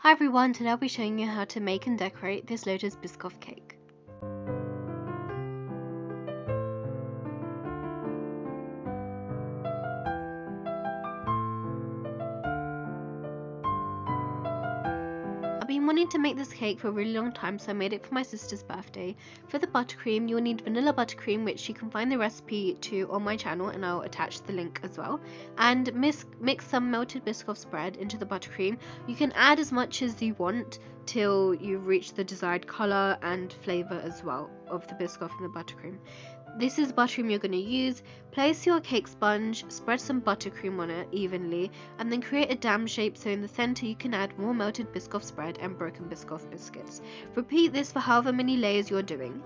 Hi everyone, today I'll be showing you how to make and decorate this Lotus Biscoff cake. I've been wanting to make this cake for a really long time, so I made it for my sister's birthday. For the buttercream, you'll need vanilla buttercream, which you can find the recipe to on my channel, and I'll attach the link as well. And mix some melted Biscoff spread into the buttercream. You can add as much as you want till you reach the desired color and flavor as well of the Biscoff and the buttercream. This is buttercream you're going to use. Place your cake sponge, spread some buttercream on it evenly, and then create a dam shape so in the center you can add more melted Biscoff spread and broken Biscoff biscuits. Repeat this for however many layers you're doing.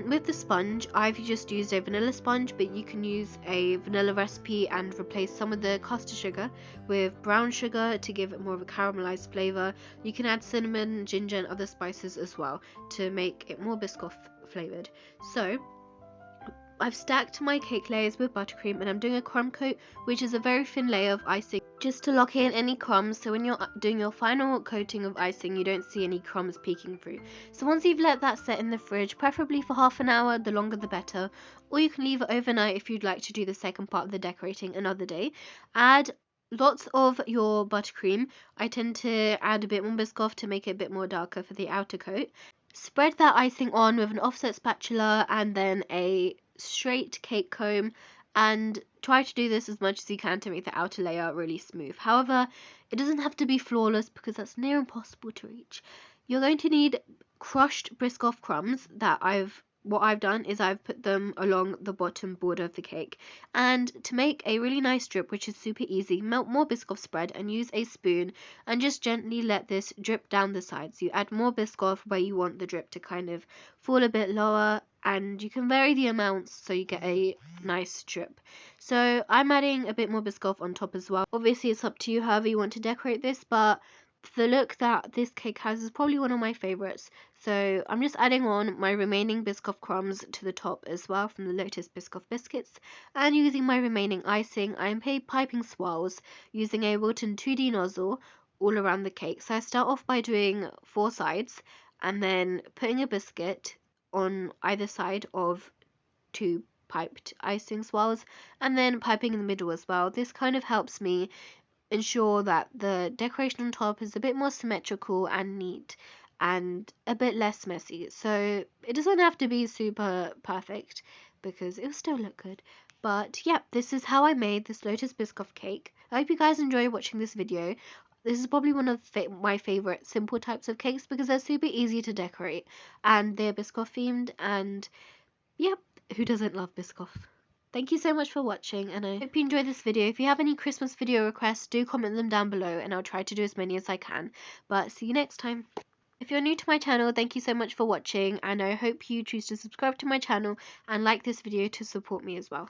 With the sponge, I've just used a vanilla sponge, but you can use a vanilla recipe and replace some of the caster sugar with brown sugar to give it more of a caramelized flavor. You can add cinnamon, ginger, and other spices as well to make it more Biscoff flavored. So I've stacked my cake layers with buttercream, and I'm doing a crumb coat, which is a very thin layer of icing just to lock in any crumbs, so when you're doing your final coating of icing you don't see any crumbs peeking through. So once you've let that set in the fridge, preferably for half an hour, the longer the better, or you can leave it overnight if you'd like to do the second part of the decorating another day. Add lots of your buttercream. I tend to add a bit more Biscoff to make it a bit more darker for the outer coat. Spread that icing on with an offset spatula and then a straight cake comb, and try to do this as much as you can to make the outer layer really smooth. However, it doesn't have to be flawless because that's near impossible to reach. You're going to need crushed Biscoff crumbs that what I've done is I've put them along the bottom border of the cake. And to make a really nice drip, which is super easy, melt more Biscoff spread and use a spoon and just gently let this drip down the sides. You add more Biscoff where you want the drip to kind of fall a bit lower, and you can vary the amounts so you get a nice drip. So I'm adding a bit more Biscoff on top as well. Obviously it's up to you however you want to decorate this, but the look that this cake has is probably one of my favorites. So I'm just adding on my remaining Biscoff crumbs to the top as well from the Lotus Biscoff biscuits, and using my remaining icing, I am piping swirls using a Wilton 2D nozzle all around the cake. So I start off by doing 4 sides and then putting a biscuit on either side of 2 piped icing swirls, and then piping in the middle as well. This kind of helps me ensure that the decoration on top is a bit more symmetrical and neat and a bit less messy. So it doesn't have to be super perfect because it will still look good. But yeah, this is how I made this Lotus Biscoff cake. I hope you guys enjoy watching this video. This is probably one of my favorite simple types of cakes because they're super easy to decorate and they're Biscoff themed, and yeah, who doesn't love Biscoff? Thank you so much for watching, and I hope you enjoyed this video. If you have any Christmas video requests, do comment them down below and I'll try to do as many as I can. But see you next time. If you're new to my channel, thank you so much for watching, and I hope you choose to subscribe to my channel and like this video to support me as well.